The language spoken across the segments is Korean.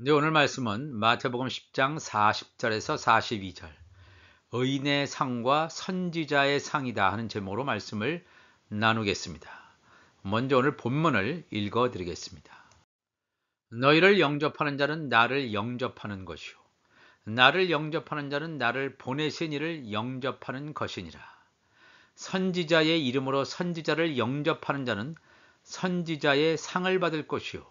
네, 오늘 말씀은 마태복음 10장 40절에서 42절 의인의 상과 선지자의 상이다 하는 제목으로 말씀을 나누겠습니다. 먼저 오늘 본문을 읽어 드리겠습니다. 너희를 영접하는 자는 나를 영접하는 것이요 나를 영접하는 자는 나를 보내신 이를 영접하는 것이니라. 선지자의 이름으로 선지자를 영접하는 자는 선지자의 상을 받을 것이요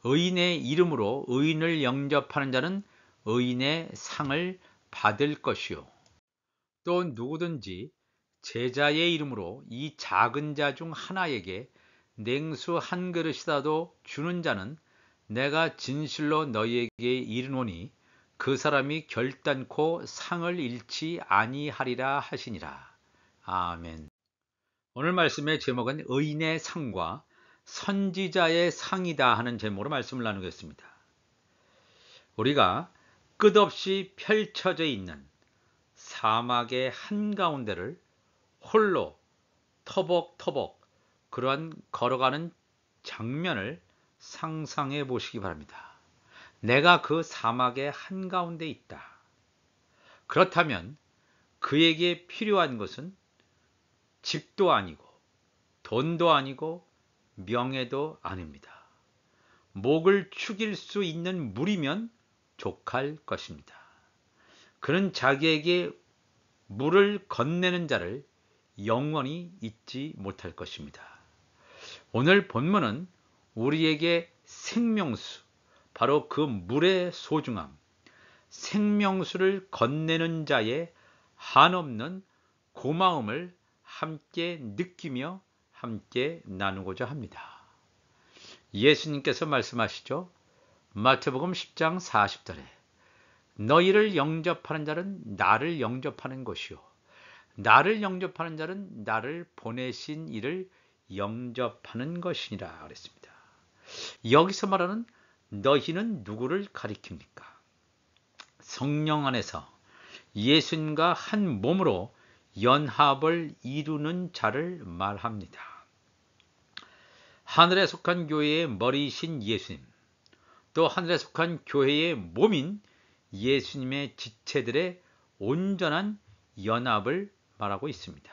의인의 이름으로 의인을 영접하는 자는 의인의 상을 받을 것이요 또 누구든지 제자의 이름으로 이 작은 자 중 하나에게 냉수 한 그릇이라도 주는 자는 내가 진실로 너희에게 이르노니 그 사람이 결단코 상을 잃지 아니하리라 하시니라. 아멘. 오늘 말씀의 제목은 의인의 상과 선지자의 상이다 하는 제목으로 말씀을 나누겠습니다. 우리가 끝없이 펼쳐져 있는 사막의 한가운데를 홀로 터벅터벅 그러한 걸어가는 장면을 상상해 보시기 바랍니다. 내가 그 사막의 한가운데 있다. 그렇다면 그에게 필요한 것은 집도 아니고 돈도 아니고 명예도 아닙니다. 목을 축일 수 있는 물이면 족할 것입니다. 그는 자기에게 물을 건네는 자를 영원히 잊지 못할 것입니다. 오늘 본문은 우리에게 생명수, 바로 그 물의 소중함, 생명수를 건네는 자의 한없는 고마움을 함께 느끼며 함께 나누고자 합니다. 예수님께서 말씀하시죠. 마태복음 10장 40절에 너희를 영접하는 자는 나를 영접하는 것이요 나를 영접하는 자는 나를 보내신 이를 영접하는 것이니라 그랬습니다. 여기서 말하는 너희는 누구를 가리킵니까? 성령 안에서 예수님과 한 몸으로 연합을 이루는 자를 말합니다. 하늘에 속한 교회의 머리이신 예수님, 또 하늘에 속한 교회의 몸인 예수님의 지체들의 온전한 연합을 말하고 있습니다.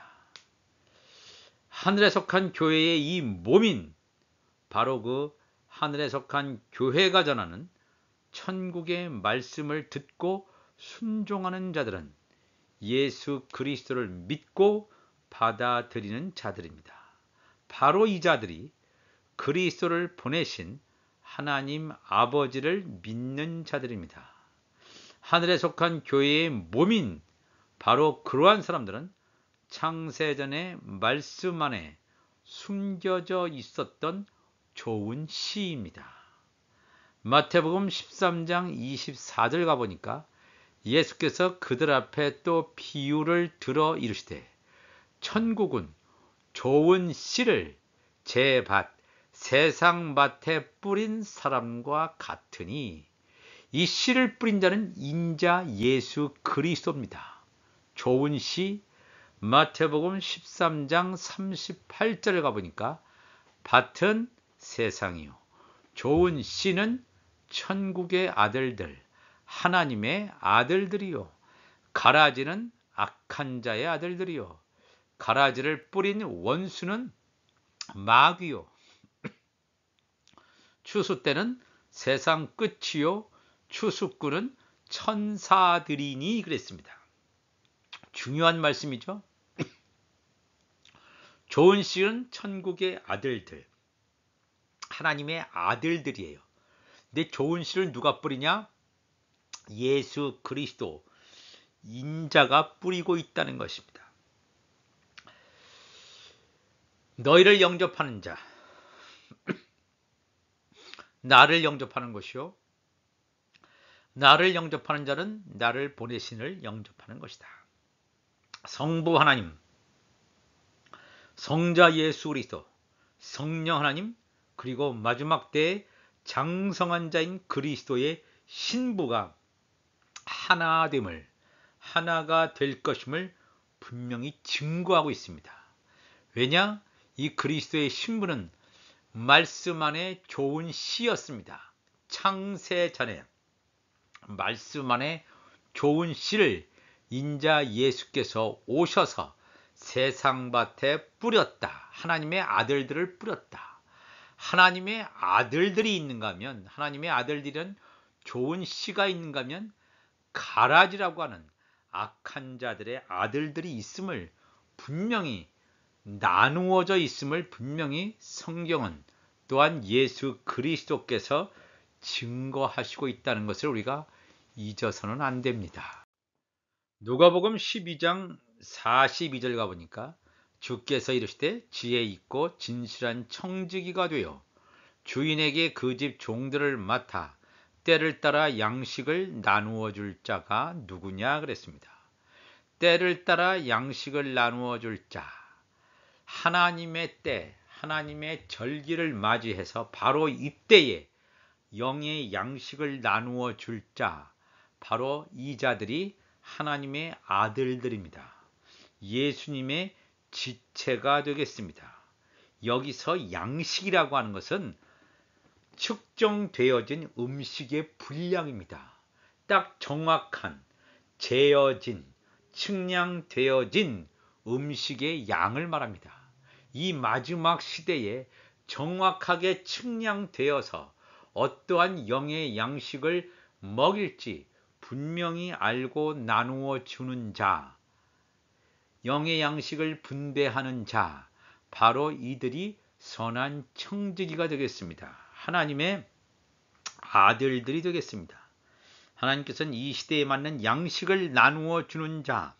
하늘에 속한 교회의 이 몸인 바로 그 하늘에 속한 교회가 전하는 천국의 말씀을 듣고 순종하는 자들은 예수 그리스도를 믿고 받아들이는 자들입니다. 바로 이 자들이 그리스도를 보내신 하나님 아버지를 믿는 자들입니다. 하늘에 속한 교회의 몸인 바로 그러한 사람들은 창세전의 말씀 안에 숨겨져 있었던 좋은 씨입니다. 마태복음 13장 24절 가보니까 예수께서 그들 앞에 또 비유를 들어 이르시되 천국은 좋은 씨를 제 밭 세상 밭에 뿌린 사람과 같으니 이 씨를 뿌린 자는 인자 예수 그리스도입니다. 좋은 씨 마태복음 13장 38절을 가보니까 밭은 세상이요 좋은 씨는 천국의 아들들 하나님의 아들들이요 가라지는 악한 자의 아들들이요 가라지를 뿌린 원수는 마귀요 추수 때는 세상 끝이요 추수꾼은 천사들이니 그랬습니다. 중요한 말씀이죠. 좋은 씨는 천국의 아들들 하나님의 아들들이에요. 근데 좋은 씨를 누가 뿌리냐? 예수 그리스도 인자가 뿌리고 있다는 것입니다. 너희를 영접하는 자 나를 영접하는 것이요 나를 영접하는 자는 나를 보내신을 영접하는 것이다. 성부 하나님, 성자 예수 그리스도, 성령 하나님, 그리고 마지막 때에 장성한 자인 그리스도의 신부가 하나됨을, 하나가 될 것임을 분명히 증거하고 있습니다. 왜냐? 이 그리스도의 신부는 말씀 안에 좋은 씨였습니다. 창세 전에 말씀 안에 좋은 씨를 인자 예수께서 오셔서 세상밭에 뿌렸다. 하나님의 아들들을 뿌렸다. 하나님의 아들들이 있는가 하면, 하나님의 아들들은 좋은 씨가 있는가 하면 가라지라고 하는 악한 자들의 아들들이 있음을 분명히, 나누어져 있음을 분명히 성경은 또한 예수 그리스도께서 증거하시고 있다는 것을 우리가 잊어서는 안 됩니다. 누가복음 12장 42절 가보니까 주께서 이르시되 지혜 있고 진실한 청지기가 되어 주인에게 그 집 종들을 맡아 때를 따라 양식을 나누어 줄 자가 누구냐 그랬습니다. 때를 따라 양식을 나누어 줄 자, 하나님의 때, 하나님의 절기를 맞이해서 바로 이때에 영의 양식을 나누어 줄 자, 바로 이 자들이 하나님의 아들들입니다. 예수님의 지체가 되겠습니다. 여기서 양식이라고 하는 것은 측정되어진 음식의 분량입니다. 딱 정확한, 재어진, 측량되어진 음식의 양을 말합니다. 이 마지막 시대에 정확하게 측량되어서 어떠한 영의 양식을 먹일지 분명히 알고 나누어 주는 자, 영의 양식을 분배하는 자, 바로 이들이 선한 청지기가 되겠습니다. 하나님의 아들들이 되겠습니다. 하나님께서는 이 시대에 맞는 양식을 나누어 주는 자,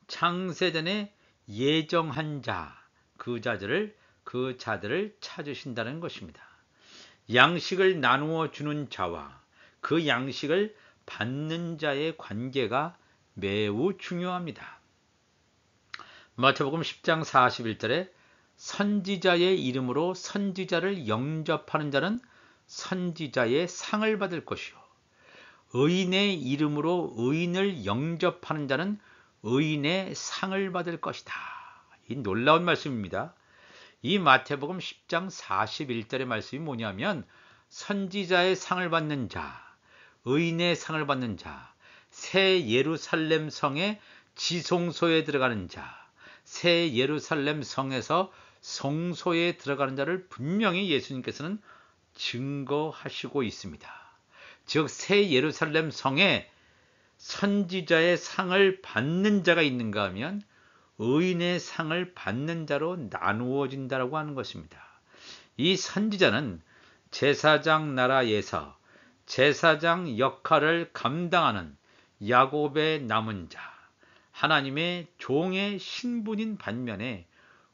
창세전에 예정한 자, 그 자들을 찾으신다는 것입니다. 양식을 나누어 주는 자와 그 양식을 받는 자의 관계가 매우 중요합니다. 마태복음 10장 41절에 선지자의 이름으로 선지자를 영접하는 자는 선지자의 상을 받을 것이요 의인의 이름으로 의인을 영접하는 자는 의인의 상을 받을 것이다. 이 놀라운 말씀입니다. 이 마태복음 10장 41절의 말씀이 뭐냐면 선지자의 상을 받는 자, 의인의 상을 받는 자, 새 예루살렘 성의 지성소에 들어가는 자, 새 예루살렘 성에서 성소에 들어가는 자를 분명히 예수님께서는 증거하시고 있습니다. 즉 새 예루살렘 성에 선지자의 상을 받는 자가 있는가 하면 의인의 상을 받는 자로 나누어진다고 하는 것입니다. 이 선지자는 제사장 나라에서 제사장 역할을 감당하는 야곱의 남은 자, 하나님의 종의 신분인 반면에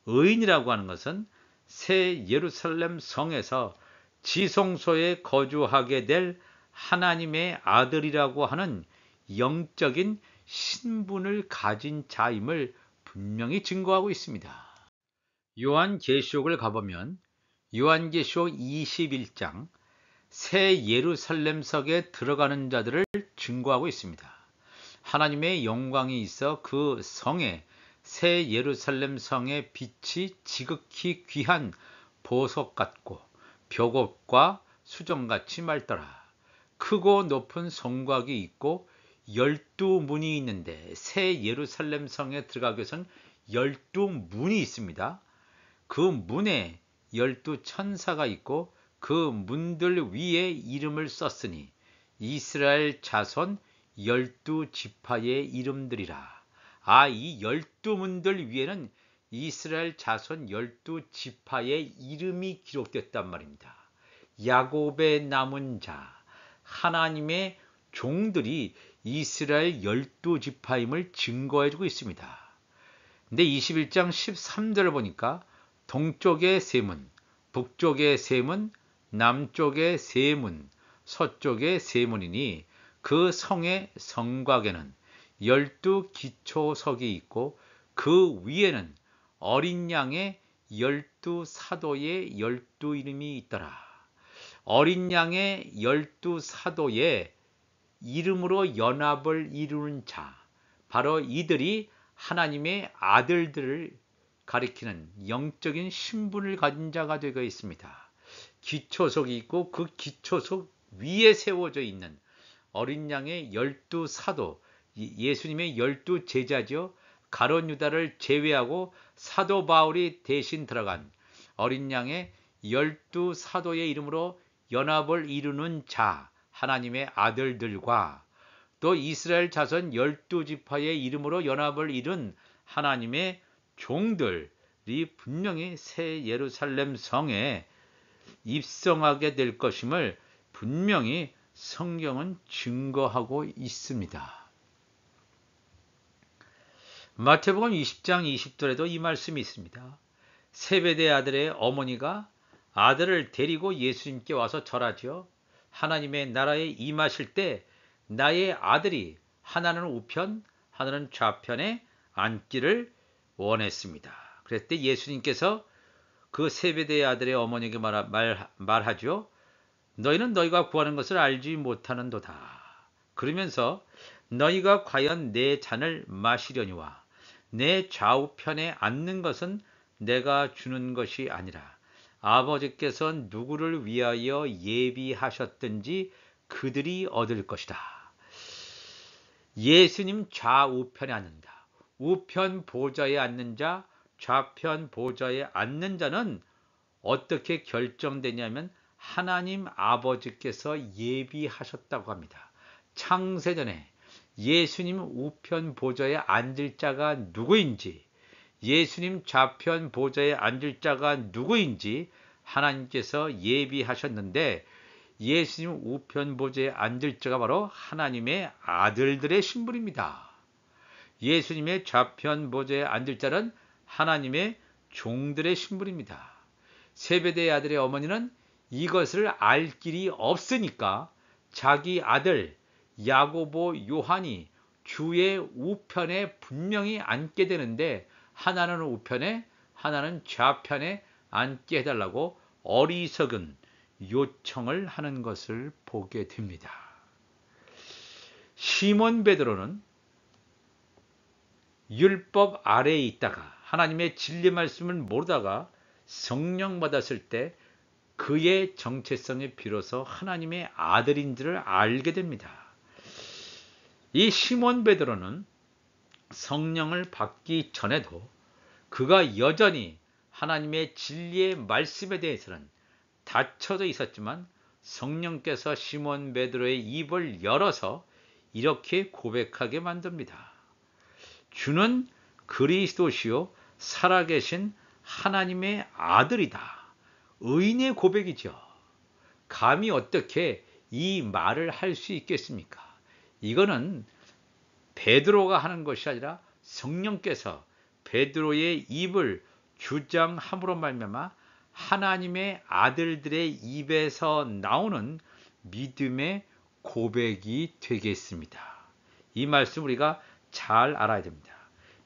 의인이라고 하는 것은 새 예루살렘 성에서 지성소에 거주하게 될 하나님의 아들이라고 하는 영적인 신분을 가진 자임을 분명히 증거하고 있습니다. 요한계시록을 가보면 요한계시록 21장 새 예루살렘 성에 들어가는 자들을 증거하고 있습니다. 하나님의 영광이 있어 그 성에 새 예루살렘 성의 빛이 지극히 귀한 보석 같고 벽옥과 수정같이 맑더라. 크고 높은 성곽이 있고 12문이 있는데 새 예루살렘 성에 들어가기 위해서는 12문이 있습니다. 그 문에 12천사가 있고 그 문들 위에 이름을 썼으니 이스라엘 자손 12지파의 이름들이라. 이 12문들 위에는 이스라엘 자손 12지파의 이름이 기록됐단 말입니다. 야곱의 남은 자, 하나님의 종들이 이스라엘 12지파임을 증거해주고 있습니다. 근데 21장 13절을 보니까 동쪽에 세 문, 북쪽에 세 문, 남쪽에 세 문, 서쪽에 세 문이니 그 성의 성곽에는 12기초석이 있고 그 위에는 어린 양의 12사도의 12이름이 있더라. 어린 양의 12사도의 이름으로 연합을 이루는 자, 바로 이들이 하나님의 아들들을 가리키는 영적인 신분을 가진 자가 되어 있습니다. 기초석이 있고 그 기초석 위에 세워져 있는 어린 양의 12사도, 예수님의 12제자죠. 가룟 유다를 제외하고 사도 바울이 대신 들어간 어린 양의 12사도의 이름으로 연합을 이루는 자, 하나님의 아들들과 또 이스라엘 자손 12지파의 이름으로 연합을 이룬 하나님의 종들이 분명히 새 예루살렘 성에 입성하게 될 것임을 분명히 성경은 증거하고 있습니다. 마태복음 20장 20절에도 이 말씀이 있습니다. 세베대 아들의 어머니가 아들을 데리고 예수님께 와서 절하지요. 하나님의 나라에 임하실 때 나의 아들이 하나는 우편, 하나는 좌편에 앉기를 원했습니다. 그랬을 때 예수님께서 그 세베대의 아들의 어머니에게 말하죠. 너희는 너희가 구하는 것을 알지 못하는도다. 그러면서 너희가 과연 내 잔을 마시려니와 내 좌우편에 앉는 것은 내가 주는 것이 아니라 아버지께서 누구를 위하여 예비하셨든지 그들이 얻을 것이다. 예수님 좌우편에 앉는다. 우편 보좌에 앉는 자, 좌편 보좌에 앉는 자는 어떻게 결정되냐면 하나님 아버지께서 예비하셨다고 합니다. 창세전에 예수님 우편 보좌에 앉을 자가 누구인지, 예수님 좌편 보좌에 앉을 자가 누구인지 하나님께서 예비하셨는데 예수님 우편 보좌에 앉을 자가 바로 하나님의 아들들의 신분입니다. 예수님의 좌편 보좌에 앉을 자는 하나님의 종들의 신분입니다. 세베대의 아들의 어머니는 이것을 알 길이 없으니까 자기 아들 야고보 요한이 주의 우편에 분명히 앉게 되는데 하나는 우편에 하나는 좌편에 앉게 해달라고 어리석은 요청을 하는 것을 보게 됩니다. 시몬 베드로는 율법 아래에 있다가 하나님의 진리 말씀을 모르다가 성령 받았을 때 그의 정체성에 비로소 하나님의 아들인 줄을 알게 됩니다. 이 시몬 베드로는 성령을 받기 전에도 그가 여전히 하나님의 진리의 말씀에 대해서는 닫혀져 있었지만 성령께서 시몬 베드로의 입을 열어서 이렇게 고백하게 만듭니다. 주는 그리스도시요 살아계신 하나님의 아들이다. 의인의 고백이죠. 감히 어떻게 이 말을 할 수 있겠습니까? 이거는 베드로가 하는 것이 아니라 성령께서 베드로의 입을 주장함으로 말미암아 하나님의 아들들의 입에서 나오는 믿음의 고백이 되겠습니다. 이 말씀 우리가 잘 알아야 됩니다.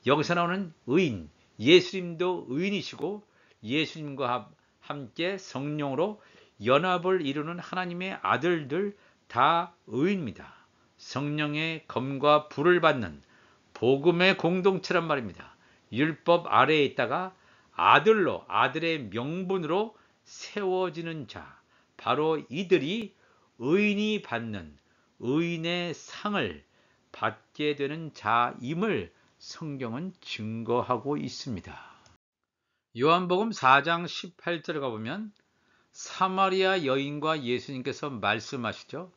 여기서 나오는 의인, 예수님도 의인이시고 예수님과 함께 성령으로 연합을 이루는 하나님의 아들들 다 의인입니다. 성령의 검과 불을 받는 복음의 공동체란 말입니다. 율법 아래에 있다가 아들로, 아들의 명분으로 세워지는 자, 바로 이들이 의인이 받는 의인의 상을 받게 되는 자임을 성경은 증거하고 있습니다. 요한복음 4장 18절에 가보면 사마리아 여인과 예수님께서 말씀하시죠.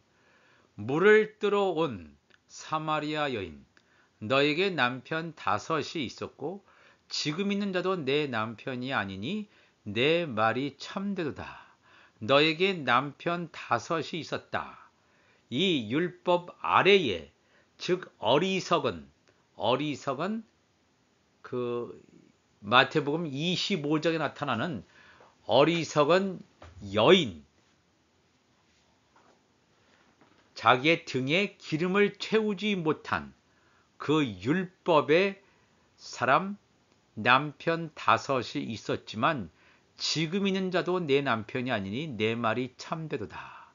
물을 뜨러 온 사마리아 여인, 너에게 남편 5이 있었고 지금 있는 자도 내 남편이 아니니 내 말이 참되도다. 너에게 남편 5이 있었다. 이 율법 아래에, 즉 어리석은 그 마태복음 25장에 나타나는 어리석은 여인, 자기의 등에 기름을 채우지 못한 그 율법의 사람 남편 5이 있었지만 지금 있는 자도 내 남편이 아니니 내 말이 참되도다.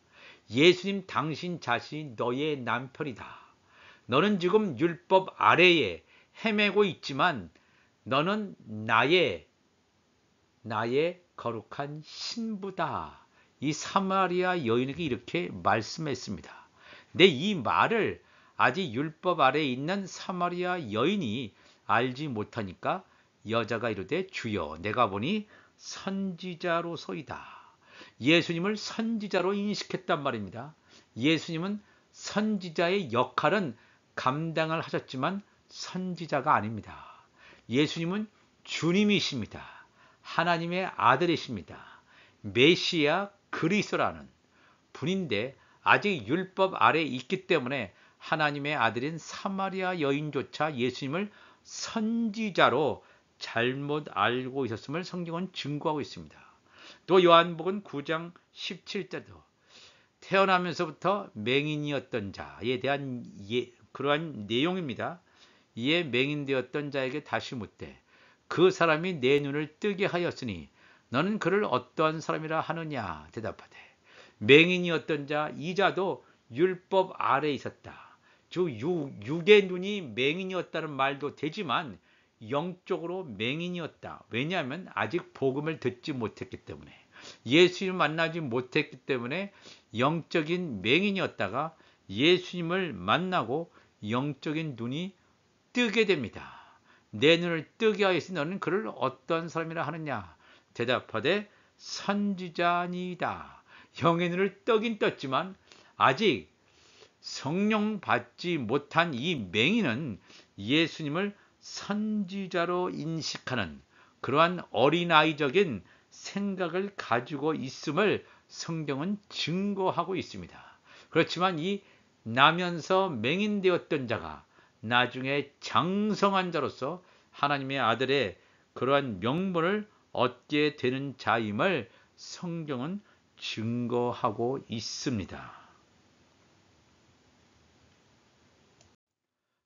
예수님 당신 자신이 너의 남편이다. 너는 지금 율법 아래에 헤매고 있지만 너는 나의 거룩한 신부다. 이 사마리아 여인에게 이렇게 말씀했습니다. 근데 이 말을 아직 율법 아래에 있는 사마리아 여인이 알지 못하니까 여자가 이르되 주여 내가 보니 선지자로소이다. 예수님을 선지자로 인식했단 말입니다. 예수님은 선지자의 역할은 감당을 하셨지만 선지자가 아닙니다. 예수님은 주님이십니다. 하나님의 아들이십니다. 메시아 그리스도라는 분인데 아직 율법 아래에 있기 때문에 하나님의 아들인 사마리아 여인조차 예수님을 선지자로 잘못 알고 있었음을 성경은 증거하고 있습니다. 또 요한복음 9장 17절도 태어나면서부터 맹인이었던 자에 대한 그러한 내용입니다. 이에 맹인되었던 자에게 다시 묻되 그 사람이 내 눈을 뜨게 하였으니 너는 그를 어떠한 사람이라 하느냐 대답하되 맹인이었던 자 이 자도 율법 아래에 있었다. 즉 육의 눈이 맹인이었다는 말도 되지만 영적으로 맹인이었다. 왜냐하면 아직 복음을 듣지 못했기 때문에 예수님을 만나지 못했기 때문에 영적인 맹인이었다가 예수님을 만나고 영적인 눈이 뜨게 됩니다. 내 눈을 뜨게 하였으니 너는 그를 어떤 사람이라 하느냐 대답하되 선지자니이다. 영의 눈을 뜨긴 떴지만 아직 성령 받지 못한 이 맹인은 예수님을 선지자로 인식하는 그러한 어린아이적인 생각을 가지고 있음을 성경은 증거하고 있습니다. 그렇지만 이 나면서 맹인되었던 자가 나중에 장성한 자로서 하나님의 아들의 그러한 명분을 얻게 되는 자임을 성경은 증거하고 있습니다.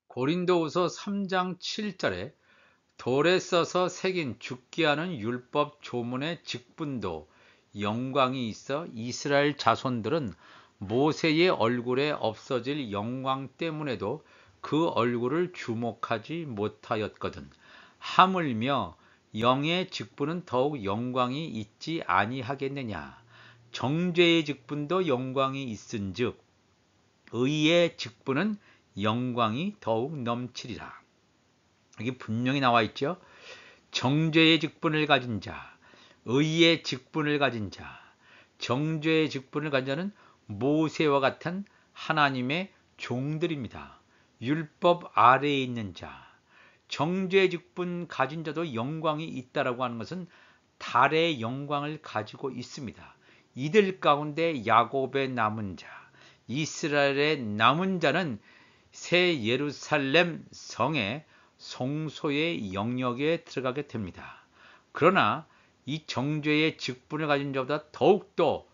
고린도후서 3장 7절에 돌에 써서 새긴 죽게 하는 율법 조문의 직분도 영광이 있어 이스라엘 자손들은 모세의 얼굴에 없어질 영광 때문에도 그 얼굴을 주목하지 못하였거든. 하물며 영의 직분은 더욱 영광이 있지 아니하겠느냐. 정죄의 직분도 영광이 있은즉 의의 직분은 영광이 더욱 넘치리라. 여기 분명히 나와 있죠. 정죄의 직분을 가진 자, 의의 직분을 가진 자, 정죄의 직분을 가진 자는 모세와 같은 하나님의 종들입니다. 율법 아래에 있는 자, 정죄의 직분 가진 자도 영광이 있다라고 하는 것은 달의 영광을 가지고 있습니다. 이들 가운데 야곱의 남은 자, 이스라엘의 남은 자는 새 예루살렘 성의 성소의 영역에 들어가게 됩니다. 그러나 이 정죄의 직분을 가진 자보다 더욱더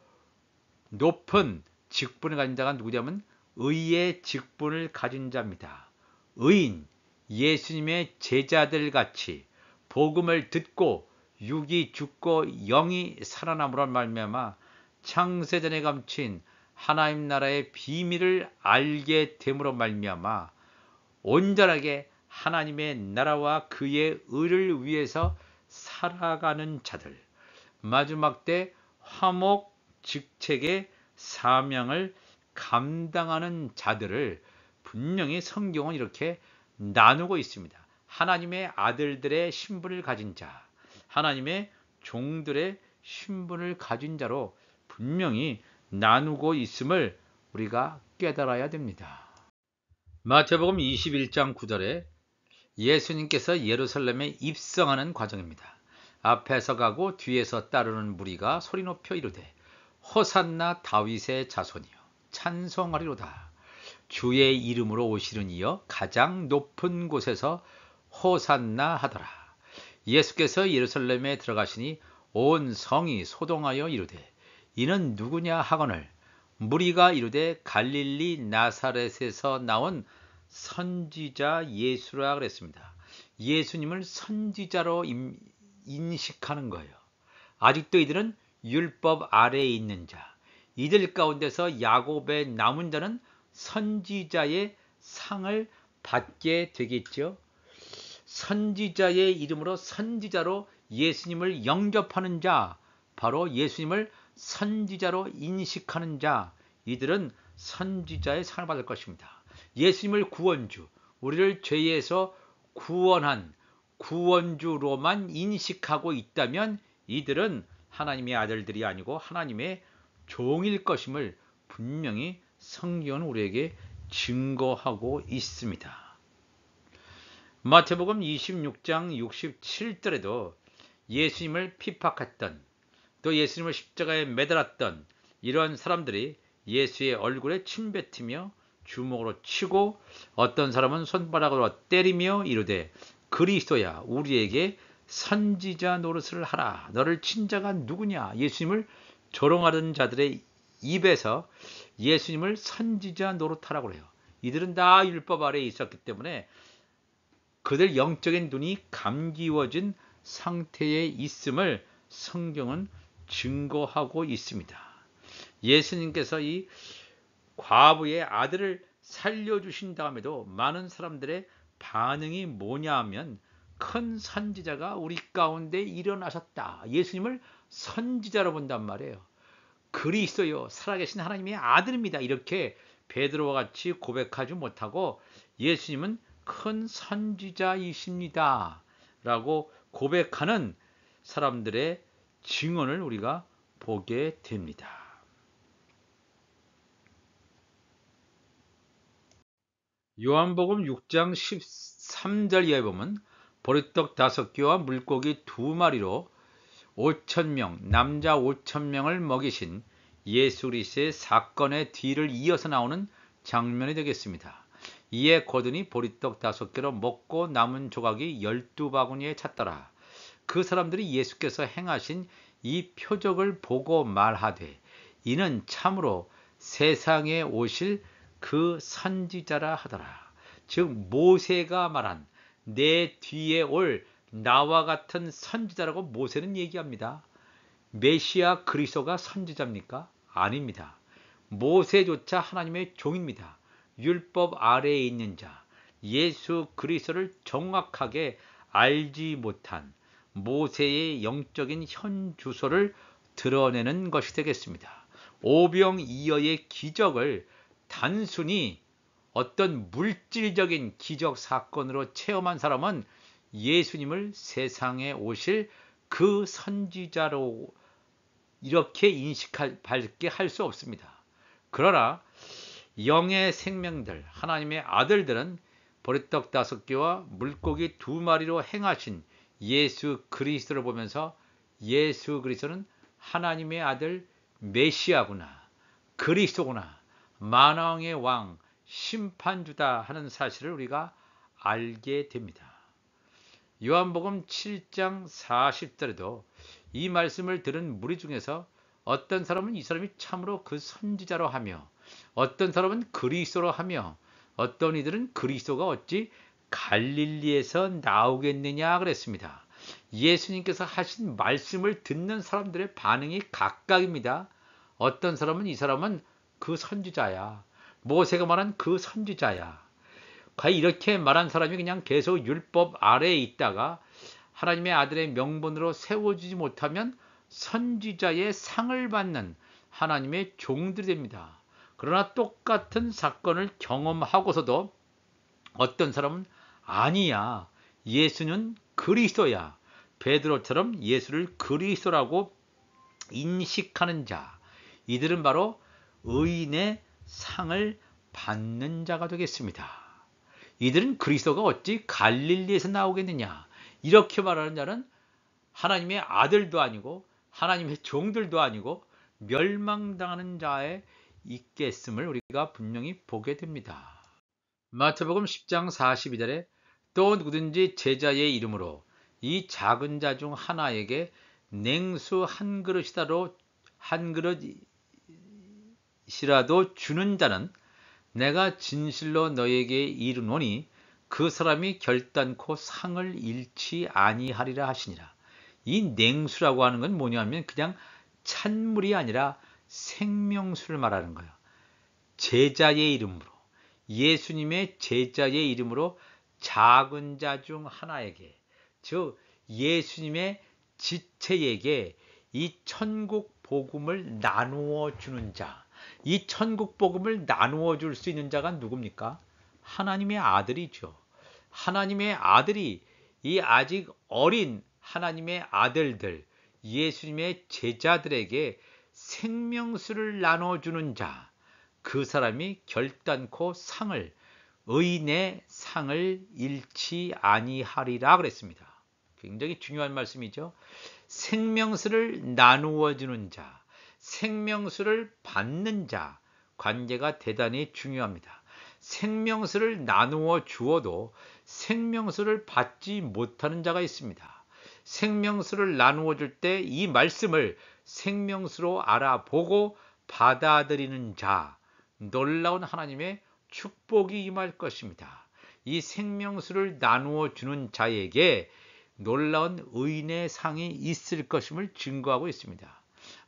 높은 직분을 가진 자가 누구냐면 의의 직분을 가진 자입니다. 의인, 예수님의 제자들 같이 복음을 듣고 육이 죽고 영이 살아남으로 말미암아 창세전에 감춘 하나님 나라의 비밀을 알게 됨으로 말미암아 온전하게 하나님의 나라와 그의 의를 위해서 살아가는 자들, 마지막 때 화목 직책의 사명을 감당하는 자들을 분명히 성경은 이렇게 나누고 있습니다. 하나님의 아들들의 신분을 가진 자, 하나님의 종들의 신분을 가진 자로 분명히 나누고 있음을 우리가 깨달아야 됩니다. 마태복음 21장 9절에 예수님께서 예루살렘에 입성하는 과정입니다. 앞에서 가고 뒤에서 따르는 무리가 소리 높여 이르되 호산나 다윗의 자손이여 찬송하리로다. 주의 이름으로 오시는 이여 가장 높은 곳에서 호산나 하더라. 예수께서 예루살렘에 들어가시니 온 성이 소동하여 이르되 이는 누구냐 하거늘 무리가 이르되 갈릴리 나사렛에서 나온 선지자 예수라 그랬습니다. 예수님을 선지자로 인식하는 거예요. 아직도 이들은 율법 아래에 있는 자, 이들 가운데서 야곱의 남은 자는 선지자의 상을 받게 되겠죠. 선지자의 이름으로 선지자로 예수님을 영접하는 자, 바로 예수님을 선지자로 인식하는 자, 이들은 선지자의 상을 받을 것입니다. 예수님을 구원주, 우리를 죄에서 구원한 구원주로만 인식하고 있다면 이들은 하나님의 아들들이 아니고 하나님의 종일 것임을 분명히 성경은 우리에게 증거하고 있습니다. 마태복음 26장 67절에도 예수님을 핍박했던, 또 예수님을 십자가에 매달았던 이러한 사람들이 예수의 얼굴에 침뱉으며 주먹으로 치고, 어떤 사람은 손바닥으로 때리며 이르되 그리스도야 우리에게 선지자 노릇을 하라. 너를 친 자가 누구냐? 예수님을 조롱하는 자들의 입에서 예수님을 선지자 노릇하라고 해요. 이들은 다 율법 아래에 있었기 때문에 그들 영적인 눈이 감기워진 상태에 있음을 성경은 증거하고 있습니다. 예수님께서 이 과부의 아들을 살려주신 다음에도 많은 사람들의 반응이 뭐냐 하면, 큰 선지자가 우리 가운데 일어나셨다. 예수님을 선지자로 본단 말이에요. 그리스도요 살아계신 하나님의 아들입니다. 이렇게 베드로와 같이 고백하지 못하고 예수님은 큰 선지자이십니다 라고 고백하는 사람들의 증언을 우리가 보게 됩니다. 요한복음 6장 13절 이하에 보면 보리떡 5개와 물고기 2마리로 5,000명, 남자 5,000명을 먹이신 예수 그리스도의 사건의 뒤를 이어서 나오는 장면이 되겠습니다. 이에 거두니 보리떡 5개로 먹고 남은 조각이 12바구니에 찼더라. 그 사람들이 예수께서 행하신 이 표적을 보고 말하되 이는 참으로 세상에 오실 그 선지자라 하더라. 즉 모세가 말한 내 뒤에 올 나와 같은 선지자라고 모세는 얘기합니다. 메시아 그리스도가 선지자입니까? 아닙니다. 모세조차 하나님의 종입니다. 율법 아래에 있는 자, 예수 그리스도를 정확하게 알지 못한 모세의 영적인 현주소를 드러내는 것이 되겠습니다. 오병이어의 기적을 단순히 어떤 물질적인 기적 사건으로 체험한 사람은 예수님을 세상에 오실 그 선지자로 이렇게 인식받게 할 수 없습니다. 그러나 영의 생명들, 하나님의 아들들은 보리떡 5개와 물고기 2마리로 행하신 예수 그리스도를 보면서 예수 그리스도는 하나님의 아들 메시아구나, 그리스도구나, 만왕의 왕, 심판주다 하는 사실을 우리가 알게 됩니다. 요한복음 7장 40절에도 이 말씀을 들은 무리 중에서 어떤 사람은 이 사람이 참으로 그 선지자로 하며, 어떤 사람은 그리스도로 하며, 어떤 이들은 그리스도가 어찌 갈릴리에서 나오겠느냐 그랬습니다. 예수님께서 하신 말씀을 듣는 사람들의 반응이 각각입니다. 어떤 사람은 이 사람은 그 선지자야, 모세가 말한 그 선지자야. 과연 이렇게 말한 사람이 그냥 계속 율법 아래에 있다가 하나님의 아들의 명분으로 세워지지 못하면 선지자의 상을 받는 하나님의 종들이 됩니다. 그러나 똑같은 사건을 경험하고서도 어떤 사람은 아니야, 예수는 그리스도야, 베드로처럼 예수를 그리스도라고 인식하는 자, 이들은 바로 의인의 상을 받는 자가 되겠습니다. 이들은 그리스도가 어찌 갈릴리에서 나오겠느냐, 이렇게 말하는 자는 하나님의 아들도 아니고 하나님의 종들도 아니고 멸망당하는 자에 있겠음을 우리가 분명히 보게 됩니다. 마태복음 10장 42절에 또 누구든지 제자의 이름으로 이 작은 자 중 하나에게 냉수 한 그릇이라도 주는 자는 내가 진실로 너에게 이르노니 그 사람이 결단코 상을 잃지 아니하리라 하시니라. 이 냉수라고 하는 건 뭐냐면 그냥 찬물이 아니라 생명수를 말하는 거예요. 제자의 이름으로, 예수님의 제자의 이름으로 작은 자 중 하나에게, 즉 예수님의 지체에게 이 천국 복음을 나누어 주는 자. 이 천국 복음을 나누어 줄 수 있는 자가 누굽니까? 하나님의 아들이죠. 하나님의 아들이 이 아직 어린 하나님의 아들들, 예수님의 제자들에게 생명수를 나눠주는 자, 그 사람이 결단코 상을, 의인의 상을 잃지 아니하리라 그랬습니다. 굉장히 중요한 말씀이죠. 생명수를 나누어 주는 자, 생명수를 받는 자, 관계가 대단히 중요합니다. 생명수를 나누어 주어도 생명수를 받지 못하는 자가 있습니다. 생명수를 나누어 줄 때 이 말씀을 생명수로 알아보고 받아들이는 자, 놀라운 하나님의 축복이 임할 것입니다. 이 생명수를 나누어 주는 자에게 놀라운 의인의 상이 있을 것임을 증거하고 있습니다.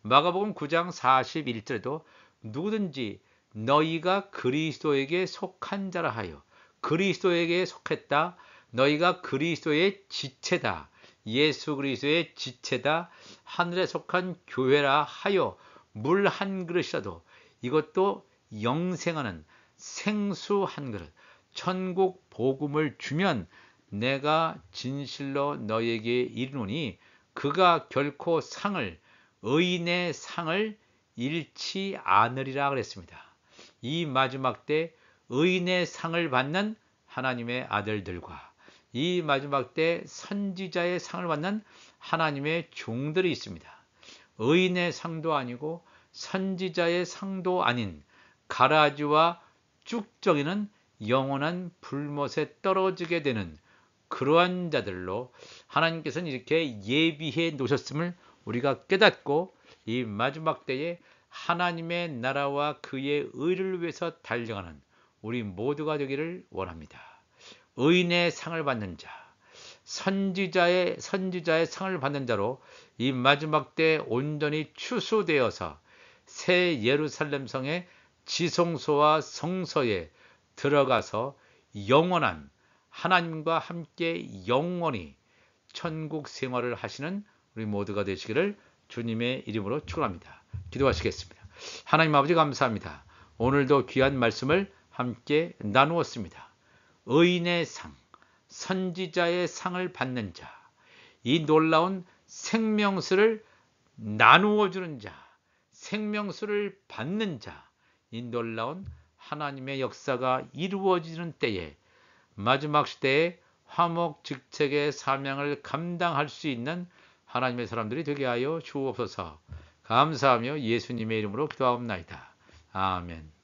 마가복음 9장 41절에도 누구든지 너희가 그리스도에게 속한 자라 하여, 그리스도에게 속했다, 너희가 그리스도의 지체다, 예수 그리스도의 지체다, 하늘에 속한 교회라 하여 물 한 그릇이라도, 이것도 영생하는 생수 한 그릇, 천국 복음을 주면 내가 진실로 너에게 이르노니 그가 결코 상을, 의인의 상을 잃지 않으리라 그랬습니다. 이 마지막 때 의인의 상을 받는 하나님의 아들들과 이 마지막 때 선지자의 상을 받는 하나님의 종들이 있습니다. 의인의 상도 아니고 선지자의 상도 아닌 가라지와 쭉정이는 영원한 불못에 떨어지게 되는 그러한 자들로 하나님께서는 이렇게 예비해 놓으셨음을 우리가 깨닫고 이 마지막 때에 하나님의 나라와 그의 의를 위해서 달려가는 우리 모두가 되기를 원합니다. 의인의 상을 받는 자, 선지자의 상을 받는 자로 이 마지막 때 온전히 추수되어서 새 예루살렘 성의 지성소와 성소에 들어가서 영원한 하나님과 함께 영원히 천국 생활을 하시는 우리 모두가 되시기를 주님의 이름으로 축원합니다. 기도하시겠습니다. 하나님 아버지 감사합니다. 오늘도 귀한 말씀을 함께 나누었습니다. 의인의 상, 선지자의 상을 받는 자, 이 놀라운 생명수를 나누어 주는 자, 생명수를 받는 자, 이 놀라운 하나님의 역사가 이루어지는 때에 마지막 시대에 화목직책의 사명을 감당할 수 있는 하나님의 사람들이 되게 하여 주옵소서. 감사하며 예수님의 이름으로 기도하옵나이다. 아멘.